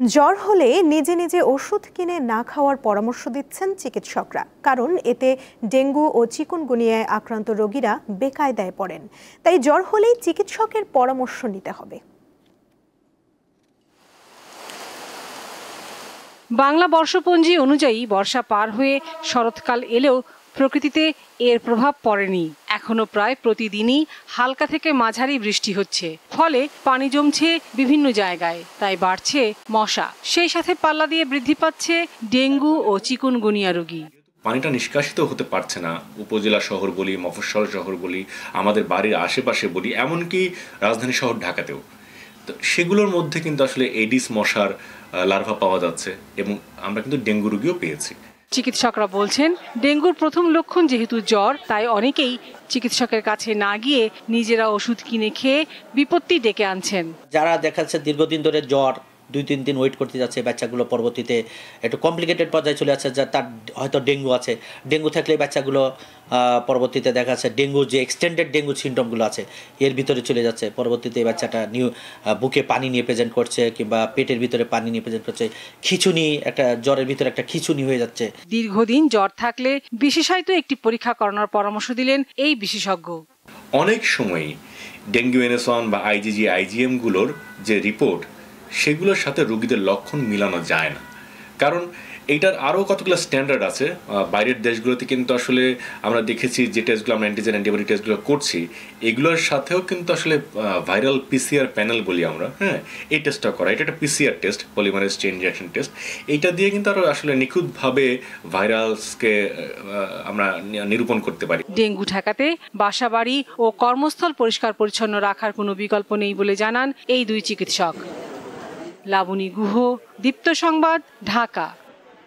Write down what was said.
জ্বর হলে নিজে নিজে ওষুধ কিনে না খাওয়ার পরামর্শ দিচ্ছেন চিকিৎসকরা, কারণ এতে ডেঙ্গু ও চিকুনগুনিয়ায় আক্রান্ত রোগীরা বেকায়দায় পড়েন। তাই জ্বর হলেই চিকিৎসকের পরামর্শ নিতে হবে। বাংলা বর্ষপঞ্জি অনুযায়ী বর্ষা পার হয়ে শরৎকাল এলেও প্রকৃতিতে এর প্রভাব পড়েনি। এখনো প্রায় প্রতিদিনই হালকা থেকে মাঝারি বৃষ্টি হচ্ছে, ফলে পানি জমছে বিভিন্ন জায়গায়, তাই বাড়ছে মশা। সেই সাথে পাল্লা দিয়ে বৃদ্ধি পাচ্ছে ডেঙ্গু ও চিকুনগুনিয়া রোগী। পানিটা নিষ্কাশিত হতে পারছে না, উপজেলা শহর বলি, মফস্বল শহর বলি, আমাদের বাড়ির আশেপাশে বলি, এমনকি রাজধানী শহর ঢাকাতেও। তো সেগুলোর মধ্যে কিন্তু আসলে এডিস মশার লার্ভা পাওয়া যাচ্ছে এবং আমরা কিন্তু ডেঙ্গু রোগীও পেয়েছি। চিকিৎসকরা বলছেন, ডেঙ্গুর প্রথম লক্ষণ যেহেতু জ্বর, তাই অনেকেই চিকিৎসকের কাছে না গিয়ে নিজেরা ওষুধ কিনে খেয়ে বিপত্তি ডেকে আনছেন। যারা দেখাচ্ছে দীর্ঘদিন ধরে জ্বর 2-3 দিন ওয়েট করতে যাচ্ছে, বাচ্চাগুলো পরবর্তীতে একটু কমপ্লিকেটেড পর্যায়ে চলে যাচ্ছে, যা তার হয়তো ডেঙ্গু আছে। ডেঙ্গু থাকলে বাচ্চাগুলো পরবর্তীতে দেখা যাচ্ছে ডেঙ্গু যে এক্সটেন্ডেড ডেঙ্গু সিমটমগুলো আছে এর ভিতরে চলে যাচ্ছে। পরবর্তীতে বাচ্চাটা বুকে পানি নিয়ে প্রেজেন্ট করছে কিংবা পেটের ভিতরে পানি নিয়ে প্রেজেন্ট করছে, খিঁচুনি, একটা জ্বরের ভিতরে একটা খিঁচুনি হয়ে যাচ্ছে। দীর্ঘদিন জ্বর থাকলে বিশেষায়িত একটি পরীক্ষা করানোর পরামর্শ দিলেন এই বিশেষজ্ঞ। অনেক সময় ডেঙ্গু NS1 বা IgM গুলোর যে রিপোর্ট, সেগুলোর সাথে রোগীদের লক্ষণ মিলানো যায় না, কারণ এইটার আরও কতগুলো স্ট্যান্ডার্ড আছে। বাইরের দেশগুলোতে কিন্তু আসলে আমরা দেখেছি যে টেস্টগুলো আমরা অ্যান্টিজেন অ্যান্টিবডি টেস্টগুলো করছি, এগুলোর সাথেও কিন্তু আসলে ভাইরাল PCR প্যানেল বলি আমরা, এই টেস্টটা করা। এটা একটা PCR test, polymerase chain reaction test. এইটা দিয়ে কিন্তু আরও আসলে নিখুঁতভাবে ভাইরাসকে আমরা নিরূপণ করতে পারি। ডেঙ্গু ঠেকাতে বাসাবাড়ি ও কর্মস্থল পরিষ্কার পরিচ্ছন্ন রাখার কোনো বিকল্প নেই বলে জানান এই দুই চিকিৎসক। লাবণী গুহ, দীপ্ত সংবাদ, ঢাকা।